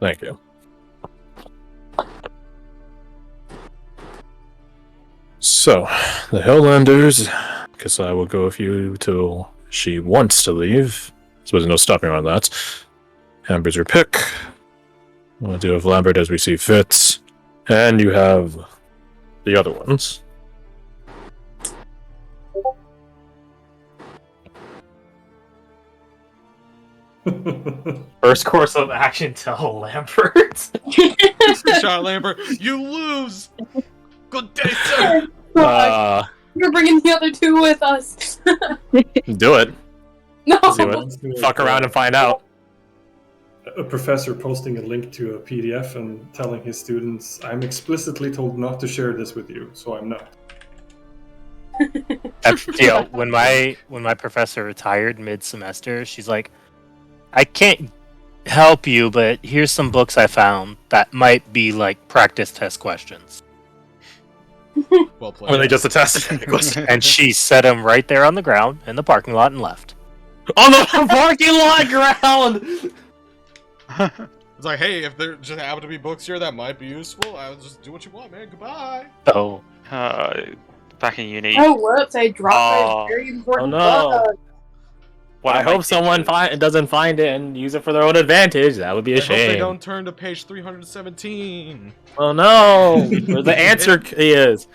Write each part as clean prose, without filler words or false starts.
Thank you. So, the Helllanders, because I will go with you till she wants to leave. So there's no stopping around that. Amber's your pick. We'll deal with Lambert as we see fit. And you have the other ones. First course of action, tell Lambert. Shot Lambert, you lose! Good day, sir! We're bringing the other two with us. Do it. No. See what? Fuck around and find out. A professor posting a link to a PDF and telling his students, I'm explicitly told not to share this with you, so I'm not. When my professor retired mid-semester, she's like, I can't help you, but here's some books I found that might be like practice test questions. Well played. When they just attested. And she set them right there on the ground in the parking lot and left. On the parking lot ground! It's like, hey, if there just happen to be books here that might be useful, I'll just do what you want, man. Goodbye. So, back in uni. Oh, whoops, I dropped my very important book. I hope someone doesn't find it and use it for their own advantage. That would be a I hope they shame. don't turn to page 317. Oh no! Where the answer key is.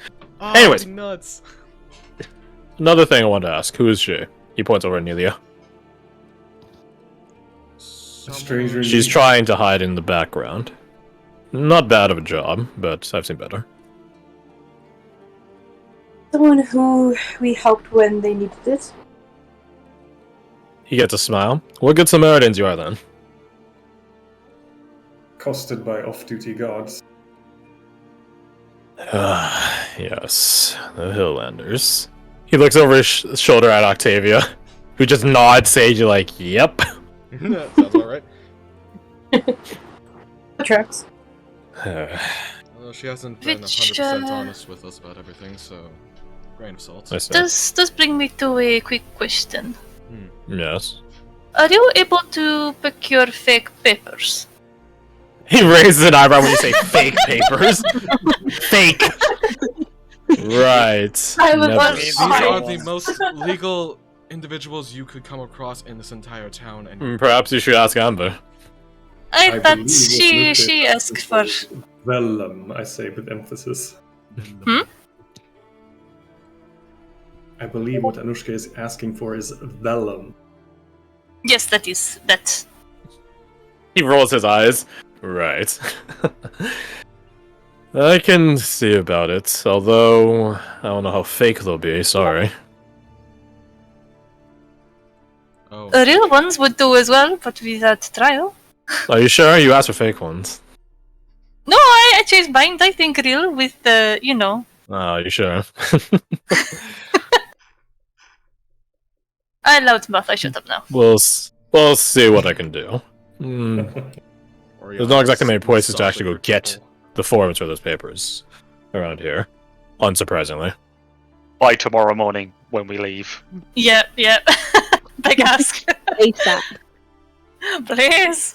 Oh, Anyways. nuts. Another thing I wanted to ask. Who is she? He points over at Nelia. Stranger in She's need. trying to hide in the background. Not bad of a job, but I've seen better. Someone who we helped when they needed it. He gets a smile. What good Samaritans you are then? Costed by off-duty gods. Yes, the Hilllanders. He looks over his shoulder at Octavia, who just nods sagely like, yep. That sounds alright. Tracks. Well, she hasn't been Which, 100% honest with us about everything, so grain of salt. I see. Does bring me to a quick question. Yes. Are you able to procure fake papers? He raises an eyebrow when you say fake papers. Fake. Right. I was Never. like, These Fine. are the most legal individuals you could come across in this entire town, and Perhaps you should ask Amber. I thought believe it's she listed asked for. Vellum, I say with emphasis. I believe what Anushka is asking for is vellum. Yes, that is that. He rolls his eyes. Right. I can see about it, although I don't know how fake they'll be, sorry. oh, Real ones would do as well, but without trial. Are you sure? You asked for fake ones. No, I changed mine. I think real with the, Oh, you sure? I allowed both. I shut up now. We'll see what I can do. There's not exactly many places to actually go get the forms for those papers around here, unsurprisingly. By tomorrow morning when we leave. Yep. Big ask. ASAP. Please.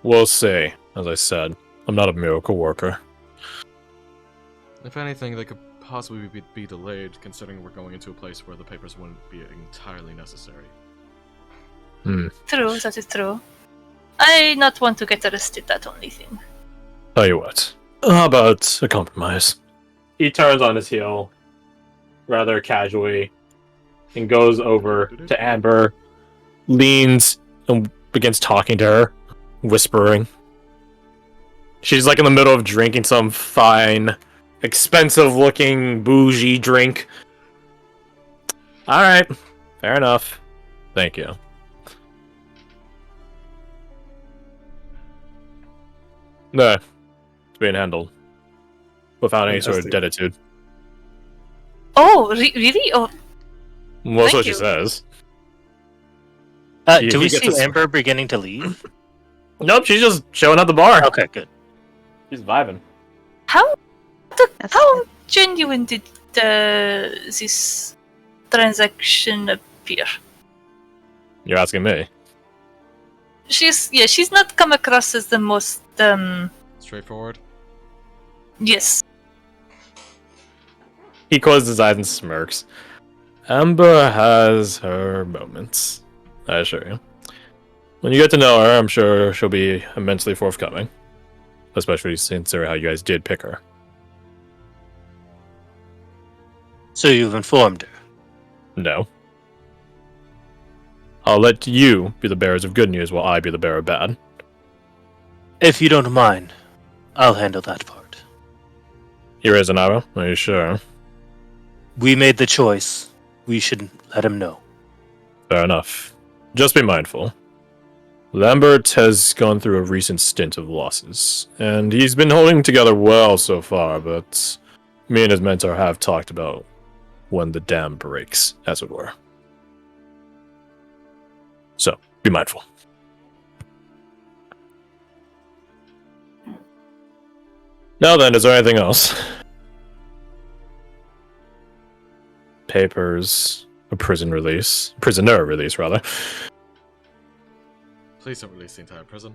We'll see. As I said, I'm not a miracle worker. If anything, they could possibly be delayed, considering we're going into a place where the papers wouldn't be entirely necessary. True, that is true. I not want to get arrested, that only thing. Tell you what, how about a compromise? He turns on his heel, rather casually, and goes over to Amber, leans, and begins talking to her, whispering. She's like in the middle of drinking some fine, expensive-looking, bougie drink. Alright, fair enough. Thank you. No, it's being handled. Without any sort of Fantastic. deaditude. Oh, really? Oh, Well, that's Thank what she you. says. do he we gets see a- Amber beginning to leave? Nope, she's just showing at the bar. Okay, good. She's vibing. how That's how genuine did this transaction appear? You're asking me. she's not come across as the most Straightforward. yes. He closes his eyes and smirks. Amber has her moments, I assure you. When you get to know her, I'm sure she'll be immensely forthcoming. Especially considering how you guys did pick her. So you've informed her. No. I'll let you be the bearers of good news while I be the bearer of bad. If you don't mind, I'll handle that part. Here is an arrow, are you sure? We made the choice. We should let him know. Fair enough. Just be mindful. Lambert has gone through a recent stint of losses, and he's been holding together well so far, but me and his mentor have talked about when the dam breaks, as it were. So, be mindful. Now then, is there anything else? Papers, a prisoner release, rather. Please don't release the entire prison.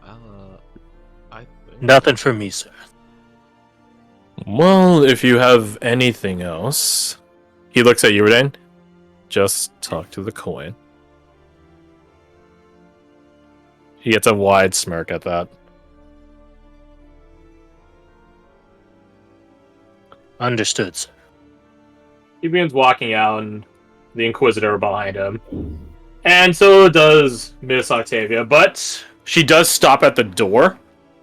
I think... Nothing for me, sir. Well, if you have anything else... He looks at you, Redain. Just talk to the coin. He gets a wide smirk at that. Understood, sir. He begins walking out, and the Inquisitor behind him. And so does Miss Octavia, but she does stop at the door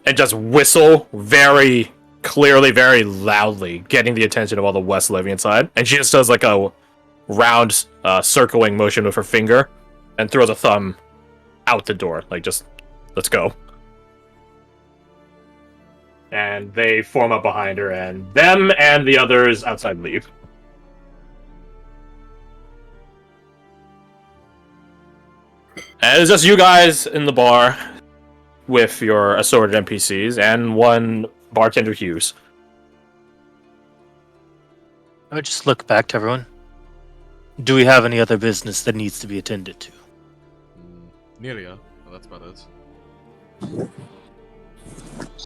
and just whistle very clearly, very loudly, getting the attention of all the West living inside. And she just does like a round circling motion with her finger and throws a thumb out the door, like just, let's go. And they form up behind her, and them and the others outside leave. And it's just you guys in the bar with your assorted NPCs and one bartender Hughes. I would just look back to everyone. Do we have any other business that needs to be attended to? Nelia. Well, that's about it.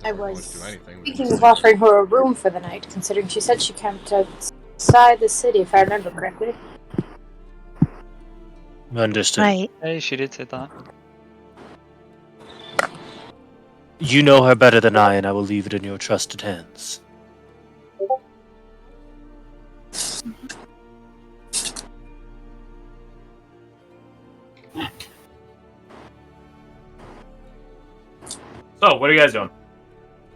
I Or to was do anything. thinking of offering her a room for the night, considering she said she camped outside the city, if I remember correctly. Understood. Right. Hey, she did say that. You know her better than I, and I will leave it in your trusted hands. So, what are you guys doing?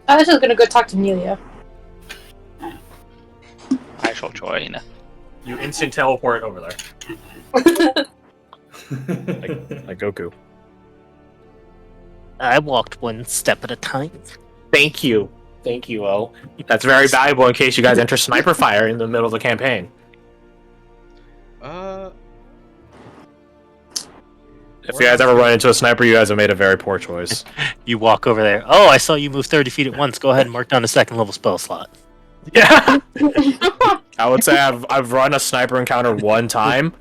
I was just gonna go talk to Nelia. I shall join. You instant teleport over there. Like Goku. I walked one step at a time. Thank you. Thank you, O. That's very valuable in case you guys enter sniper fire in the middle of the campaign. If you guys ever run into a sniper, you guys have made a very poor choice. You walk over there. Oh, I saw you move 30 feet at once. Go ahead and mark down a second level spell slot. Yeah. I would say I've run a sniper encounter one time,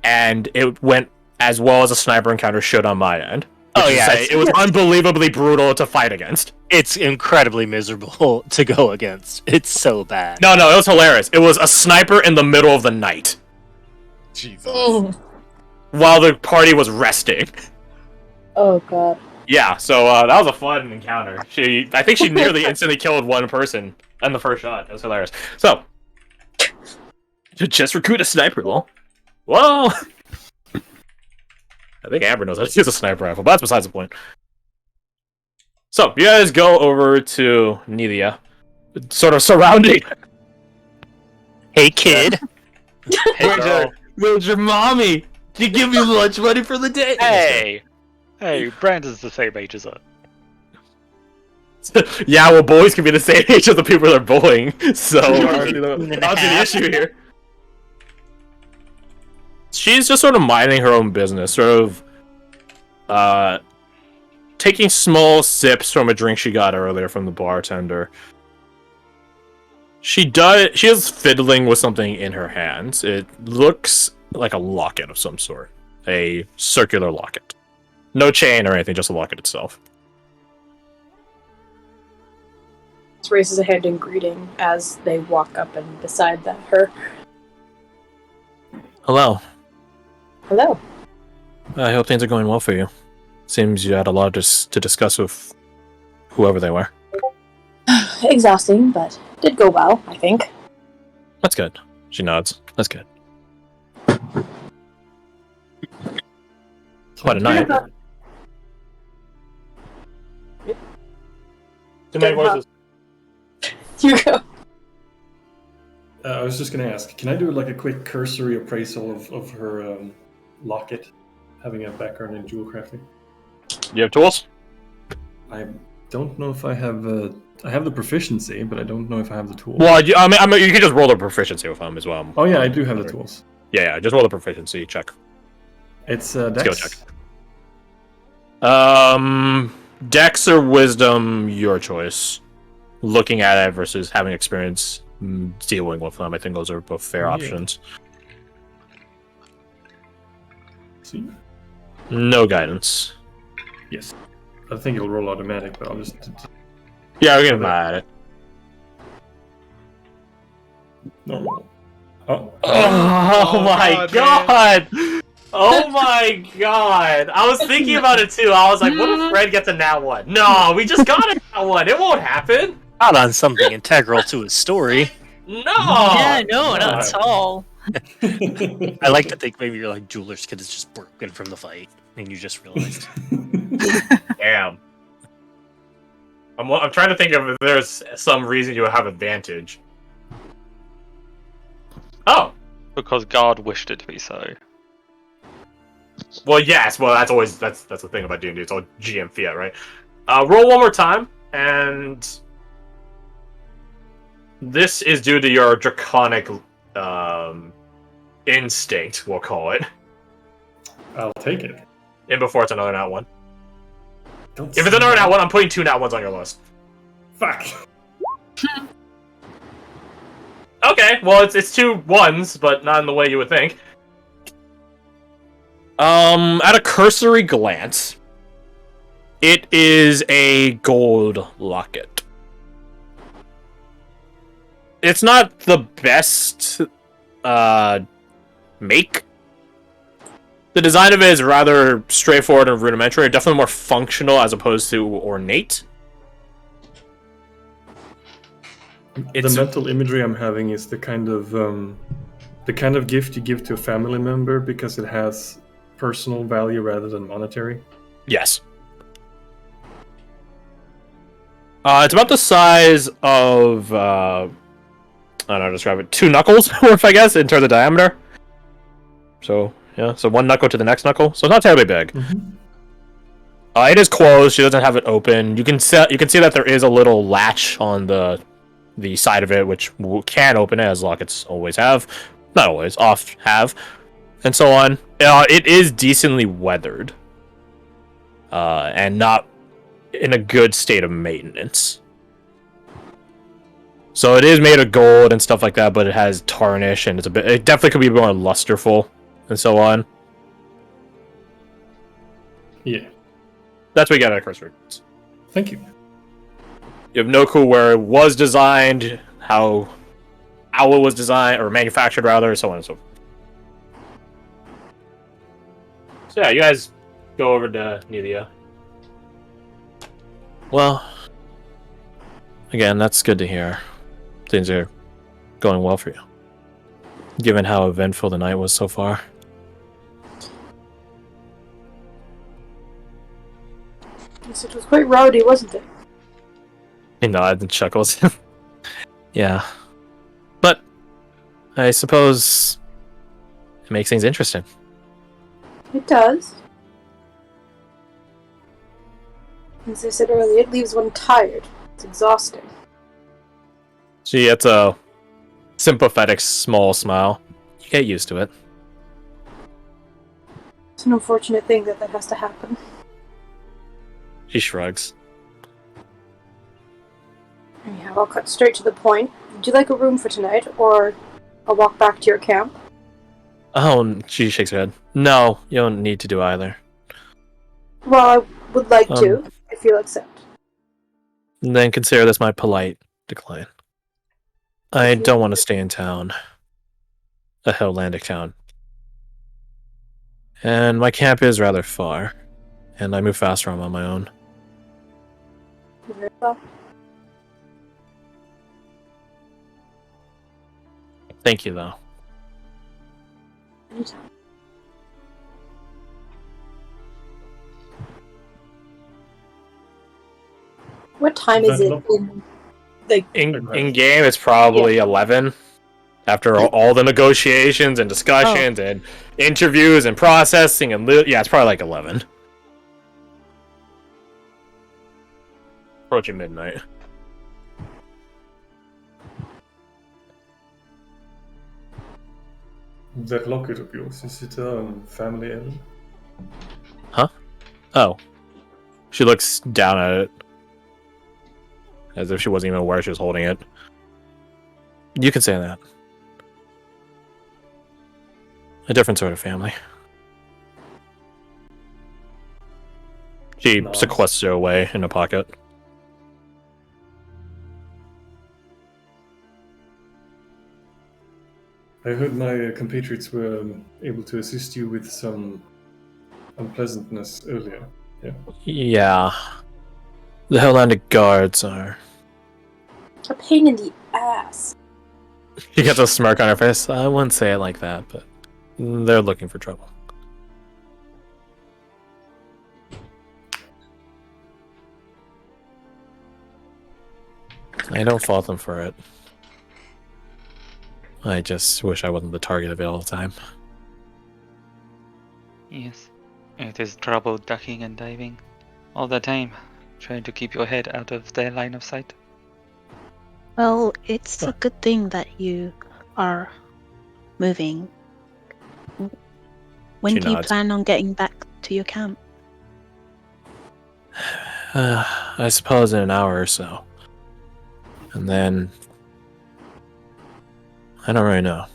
and it went as well as a sniper encounter should on my end. Oh, yeah, It was unbelievably brutal to fight against. It's incredibly miserable to go against. It's so bad. No, it was hilarious. It was a sniper in the middle of the night Jesus. while the party was resting. Oh god. Yeah, so that was a fun encounter. I think she nearly instantly killed one person in the first shot. It was hilarious. So, just recruit a sniper, lol. Whoa! I think Amber knows how to use a sniper rifle, but that's besides the point. So, you guys go over to Nelia, sort of surrounding. Hey, kid. Hey, girl. Where's your mommy? Did you give me lunch money for the day? Hey, Brandon's the same age as her. Yeah, well, boys can be the same age as the people they're bullying, so that's the issue here. She's just sort of minding her own business, sort of taking small sips from a drink she got earlier from the bartender. She is fiddling with something in her hands. It looks like a locket of some sort. a circular locket. No chain or anything, just a locket itself. Raises a hand in greeting as they walk up and beside her. Hello. Hello. I hope things are going well for you. Seems you had a lot to discuss with whoever they were. Exhausting, but did go well, I think. That's good. She nods. That's good. Quite a night. Too many voices. You go. I was just going to ask, can I do like a quick cursory appraisal of her locket, having a background in jewel crafting? You have tools? I don't know if I have I have the proficiency, but I don't know if I have the tools. Well, you can just roll the proficiency with them as well. Oh yeah, I do have the tools. Yeah, just roll the proficiency check. It's Skill Dex. check. Dex or wisdom, your choice. Looking at it versus having experience dealing with them, I think those are both fair options. See? No guidance. Yes. I think it'll roll automatic, but I'll just... Yeah, we're gonna at it. Normal. Oh. Oh my god! Oh my god! I was thinking about it too. I was like, what if Fred gets a nat one? No, we just got a nat one. It won't happen. Not on something integral to his story. No. Yeah, no, not at all. I like to think maybe you're like Jeweler's Kid is just broken from the fight, and you just realized. Damn. I'm trying to think of if there's some reason you would have advantage. Oh. Because God wished it to be so. Well, yes. Well, that's the thing about D&D. It's all GM fiat, right? Roll one more time, and this is due to your draconic instinct, we'll call it. I'll take it. And before it's another nat one. Don't If it's another nat one, I'm putting 2 nat ones on your list. Fuck. Okay, well, it's 2 ones, but not in the way you would think. At a cursory glance, it is a gold locket. It's not the best make. The design of it is rather straightforward and rudimentary, definitely more functional as opposed to ornate. The mental imagery I'm having is the kind of gift you give to a family member because it has personal value rather than monetary. Yes. It's about the size of I don't know how to describe it. 2 knuckles worth, I guess, in terms of diameter. So yeah, so 1 knuckle to the next knuckle. So it's not terribly big. Mm-hmm. It is closed. She doesn't have it open. You can see that there is a little latch on the side of it, which can open it, as lockets always have. Not always, oft have, and so on. It is decently weathered, and not in a good state of maintenance. So it is made of gold and stuff like that, but it has tarnish, and it definitely could be more lusterful, and so on. Yeah. That's what you got at cursory. Thank you. You have no clue where it was designed, how it was designed, or manufactured rather, so on and so forth. So yeah, you guys go over to Nelia. Well, again, that's good to hear. Things are going well for you, given how eventful the night was so far. Yes, it was quite rowdy, wasn't it? He nods and chuckles. Yeah. But I suppose it makes things interesting. It does. As I said earlier, it leaves one tired. It's exhausting. She gets a sympathetic small smile. You get used to it. It's an unfortunate thing that has to happen. She shrugs. Anyhow, I'll cut straight to the point. Would you like a room for tonight, or a walk back to your camp? Oh, she shakes her head. No, you don't need to do either. Well, I would like to, if you'll accept. Then consider this my polite decline. I don't want to stay in town. A Helllandic town. And my camp is rather far. And I move faster on my own. Very well. Thank you, though. Anytime. What time is it in the... In game, it's probably 11. After all the negotiations and discussions and interviews and processing and it's probably like 11. Approaching midnight. That locket of yours, is it a family heirloom? Huh? Oh. She looks down at it. As if she wasn't even aware she was holding it. You can say that. A different sort of family. She sequesters it away in a pocket. I heard my compatriots were able to assist you with some unpleasantness earlier. Yeah. Yeah. The Helllandic guards are... A pain in the ass. She gets a smirk on her face. I wouldn't say it like that, but they're looking for trouble. I don't fault them for it. I just wish I wasn't the target of it all the time. Yes. It is trouble ducking and diving all the time, trying to keep your head out of their line of sight. Well, it's a good thing that you are moving. When She do you nods. plan on getting back to your camp? I suppose in an hour or so. And then... I don't really know.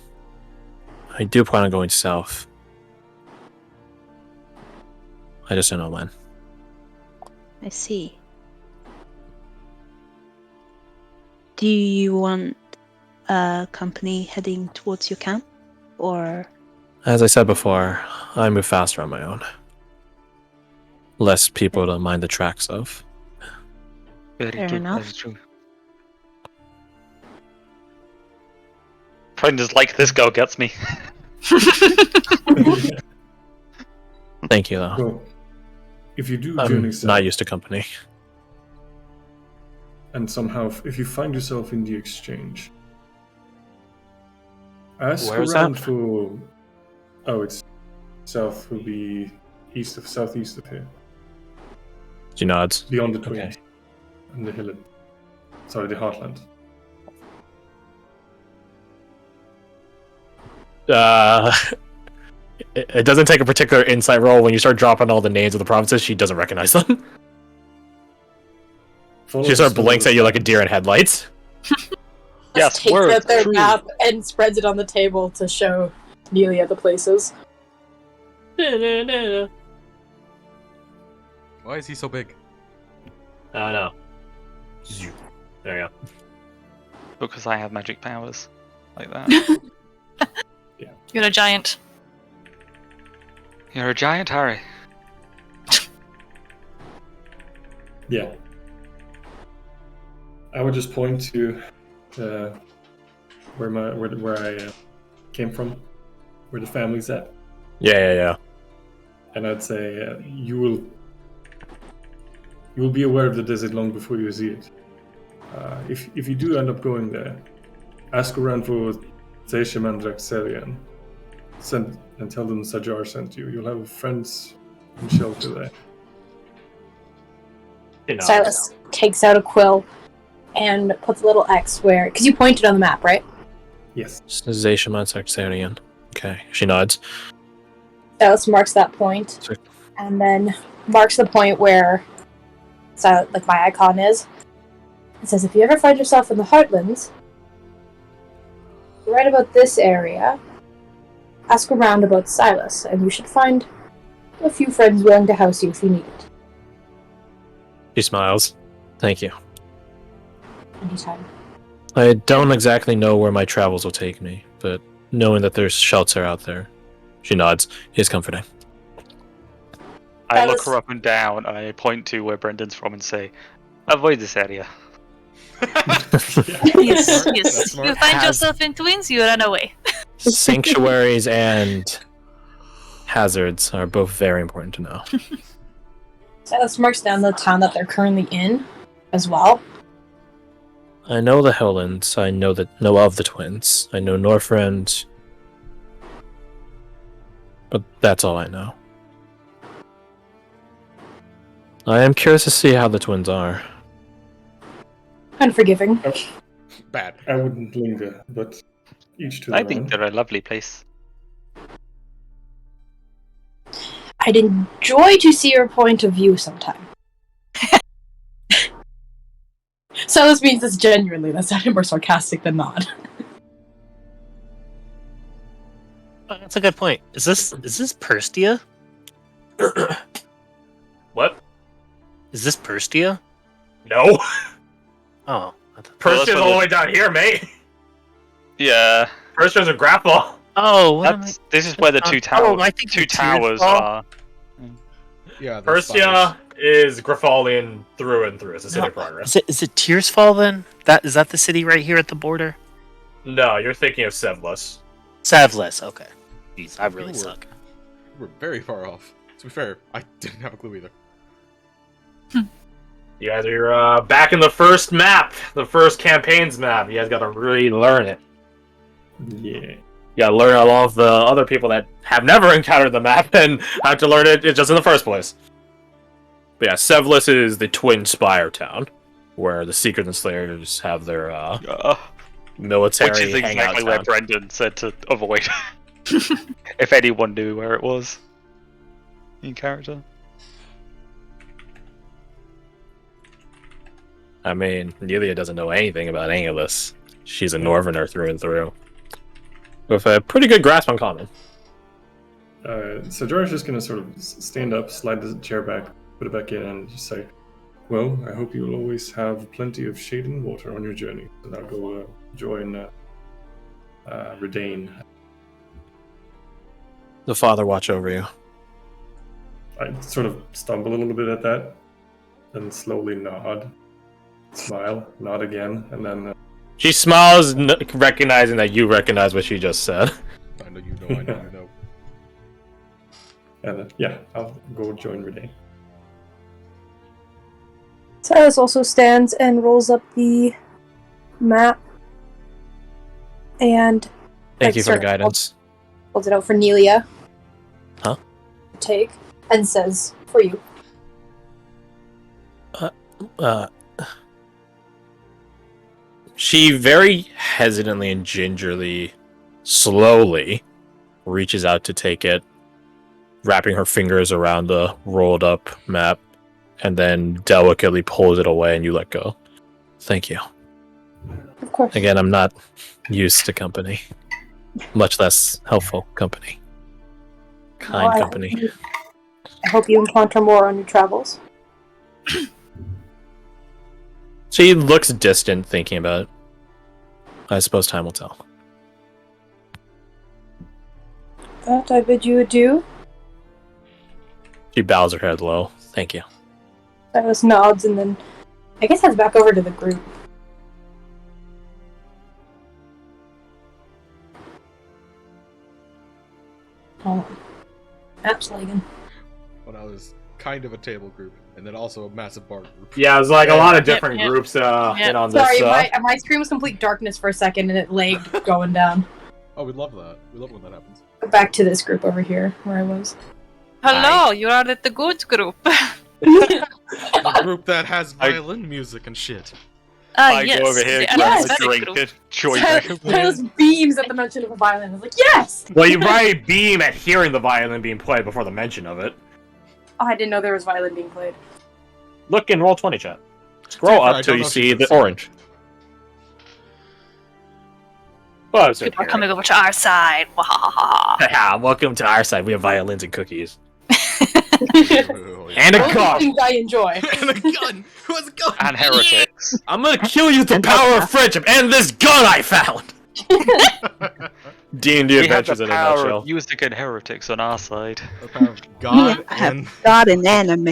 I do plan on going south. I just don't know when. I see. Do you want a company heading towards your camp? Or... As I said before, I move faster on my own. Less people to mind the tracks of. Very Fair true, enough. very true. Trying to like this girl gets me. Thank you, though. Well, if you do I'm journey south, not used to company. and somehow, if you find yourself in the exchange, ask Where is around that? for... Oh, it's south, will be southeast of here. She nods. Beyond the Okay. Twins. And the Hillen. Sorry, the Heartland. It doesn't take a particular insight roll when you start dropping all the names of the provinces. She doesn't recognize them. Follow She the sort of smell blinks of at you like a deer in headlights. Yes, Takes word, out their true. map and spreads it on the table to show Nelia the places. I Why is he so big? know. There you go. Because I have magic powers. Like that. You're a giant. You're a giant, Harry. Yeah. I would just point to where I came from, where the family's at, Yeah. and I'd say you will be aware of the desert long before you see it. If you do end up going there, ask around for Zeisha and Draxelian. Send and tell them Sajar sent you. You'll have friends and shelter there. You know. Silas takes out a quill and puts a little X where... Because you pointed on the map, right? Yes. Zaishaman Saxarian. Okay. She nods. Silas marks that point. Sure. And then marks the point where like my icon is. It says, if you ever find yourself in the Heartlands, right about this area, ask around about Silas, and you should find a few friends willing to house you if you need it. She smiles. Thank you. Anytime. I don't exactly know where my travels will take me, but knowing that there's shelter out there, she nods, is comforting. I look her up and down. I point to where Brendan's from and say, "Avoid this area." Yes, Smart. yes. That's smart. You find yourself in twins, you run away. Sanctuaries and hazards are both very important to know. Silas marks down the town that they're currently in as well. I know the Helllands. I know of the twins. I know Northrend. But that's all I know. I am curious to see how the twins are. Unforgiving. Bad. I wouldn't linger, but each to I their think own. they're a lovely place. I'd enjoy to see your point of view sometime. Silas means this genuinely. That sounded more sarcastic than not. That's a good point. Is this Perstia? What? Is this Perstia? No. Oh. Persia's all the way down here, mate. Yeah, Persia's a grapple. Oh, what am I? this is where the two towers. I think two the Tears towers Fall. are. Yeah. the Persia spiders. is Grafalian through and through. It's a city of progress. Is it Tears Fall then? Is that the city right here at the border? No, you're thinking of Sevlus. Savless. Okay. Jeez, I really You were- suck. We're very far off. To be fair, I didn't have a clue either. You guys are back in the first map, the first campaign's map. You guys got to really learn it. Yeah. You got to learn along with the other people that have never encountered the map and have to learn it just in the first place. But yeah, Sevlus is the twin spire town, where the Seekers and Slayers have their military Which is hangout exactly where town. Brendan said to avoid. If anyone knew where it was. In character. I mean, Nelia doesn't know anything about any of this. She's a Northerner through and through. With a pretty good grasp on common. So George is going to sort of stand up, slide the chair back, put it back in, and just say, "Well, I hope you'll always have plenty of shade and water on your journey." And I'll go join Redane. The Father watch over you. I sort of stumble a little bit at that, and slowly nod, smile, nod again, and then She smiles, recognizing that you recognize what she just said. I know you know. I know you know. and then, yeah, I'll go join Redane. Silas also stands and rolls up the map and Thank you for the sort of guidance. holds it out for Nelia. Huh? To take and says, "For you." She very hesitantly and gingerly, slowly, reaches out to take it, wrapping her fingers around the rolled up map, and then delicately pulls it away and you let go. Thank you. Of course. Again, I'm not used to company, much less helpful company. Kind Well, company. I hope you encounter more on your travels. She looks distant, thinking about it. I suppose time will tell. That I bid you adieu. She bows her head low. Thank you. Silas nods and then I guess heads back over to the group. Oh, maps lagging. When I was kind of a table group, and then also a massive bar group. Yeah, it's like a lot of different Yep. groups in on Sorry, this. my screen was complete darkness for a second and it lagged going down. Oh, we love that. We love when that happens. Back to this group over here where I was. Hello, you are at the good group. The group that has violin music and shit. Ah, I yes. go over here, the grab Yes! a athletic drink, group. and join back. Silas beams at the mention of a violin. I was like, yes! Well, you probably beam at hearing the violin being played before the mention of it. Oh, I didn't know there was violin being played. Look in roll 20 chat. Scroll fair, I up till don't you know if see she the can see. orange. Well, I was People are coming over to our side. Wahahaha. Welcome to our side. We have violins and cookies. Ooh, yeah. And a Both gun! things I enjoy. And a gun! Who has a gun? And heretics. I'm gonna kill you with the power of friendship and this gun I found! D&D We have Adventures the in a power nutshell. of music and heretics on our side. The power of God I have and God and anime.